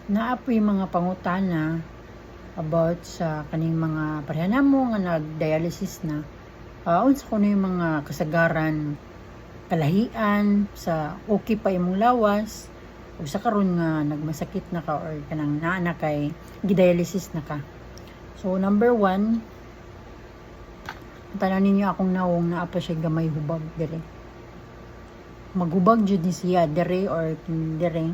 Naapoy mga pangutana about sa kaning mga pareha mo nga nag-dialysis na. Unsa kuno yung mga kasagaran, kalahian sa okay pa imong lawas ug sa karon nga nagmasakit na ka or kanang naa kay gidialysis na ka. So number 1, tanan ninyo akong nawong naa pa siya gamay hubag dire. Maghubag jud ni siya dire or dire.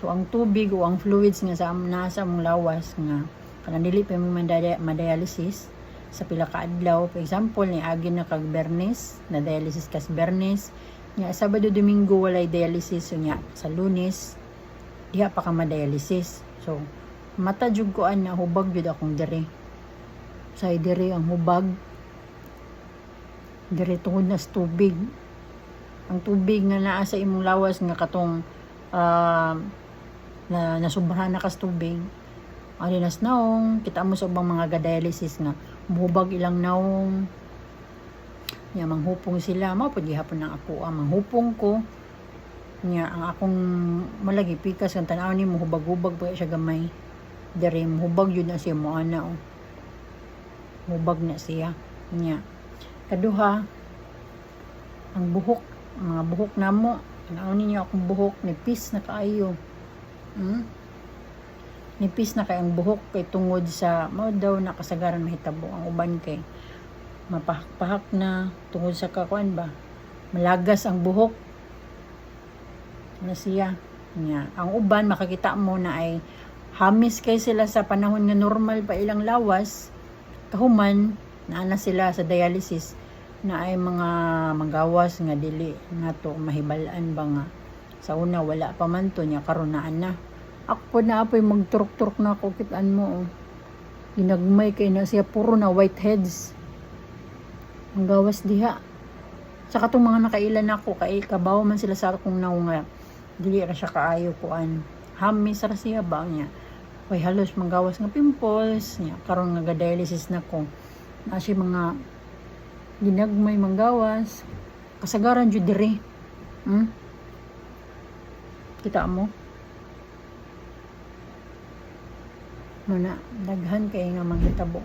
So ang tubig o ang fluids nga nasa among lawas nga kanang dili pa mo ma-dialysis sa pila ka adlaw. For example, ni agi na kag Bernes, na dialysis kas Bernes, nya Sabado Domingo walay dialysis, so nya sa Lunes diha pa ka ma-dialysis. So mata jud ko na hubag jud akong dire. Say dire ang hubag dire tungod na sa tubig. Ang tubig nga naa sa imong lawas nga katong na nasubrahan na kas tubig, ano nas naong kita mo sa ubang mga ga-dialysis nga muhubag ilang naong nya manghupong sila. Mao pud gihapon ng ako manghupong ko nya ang akong malagi pikas ang tan-aw ni muhubag-hubag pa siya gamay dire. Muhubag jud na siya mo ana hubag na siya nya. Kaduha, ang buhok, mga buhok namo, tan-aw ninyo akong buhok nipis na kaayo. Nipis na kay ang buhok kay tungod sa mao daw nakasagaran mahitabo ang uban kay mapahak-pahak na tungod sa kakuan ba, malagas ang buhok na siya nya. Ang uban makakita mo na ay hamis kay sila sa panahon nga normal pa ilang lawas, kahuman na sila sa dialysis na ay mga manggawas nga dili nato mahibal-an ba nga sa una wala pa man to nya karon na. Ako na apoy magturok-turok na ako kitaan mo ginagmay kay na siya puro na whiteheads ang gawas diha. Sa katong mga nakailan ako kay kabaw man sila sa akong naw nga dili ra siya kaayo kuan, hamis ra siya ba nya way halos manggawas nga pimples nya. Karon nga dialysis na ko na siya mga ginagmay manggawas kasagaran jud dire. Kita mo na daghan kay nga manghitabo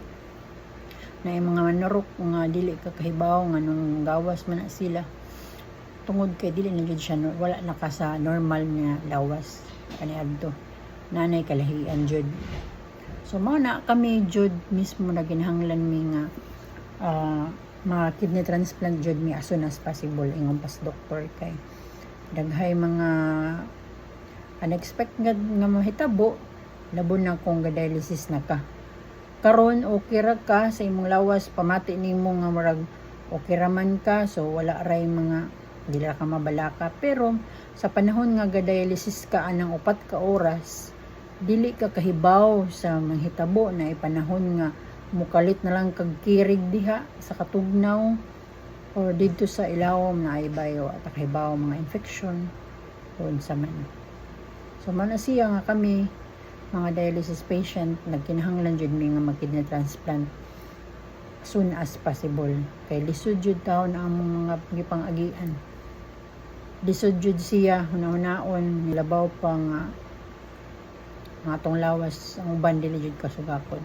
na yung mga manurok nga dili ka kahibaw nga nung gawas man na sila tungod kay dili na jud siya wala na ka sa normal nga lawas kaniadto nanay kalahian jud. So mao na kami jud mismo na ginahanglan mi nga mga kidney transplant jud mi as soon as possible ingon pas doktor kay daghay mga unexpected nga mahitabo labon na kung ga-dialysis na ka. Karon okay ra ka sa imong lawas, pamati nimo nga murag okay ra man ka, so wala ray mga dili ka mabalaka. Pero sa panahon nga ga-dialysis ka anang 4 ka oras, dili ka kahibaw sa manghitabo na ipanahon nga mukalit na lang kag kirig diha sa katugnaw or didto sa ilawom na ay bayo at kahibaw mga infection doon sa man. So man siya nga kami mga dialysis patient nagkinahanglan jud mi nga mag-kidney transplant soon as possible kay lisod jud taon ang mga gipang-agian. Lisod jud siya hunahunaon nilabaw pa nga atong lawas ang uban dili jud kasugakod.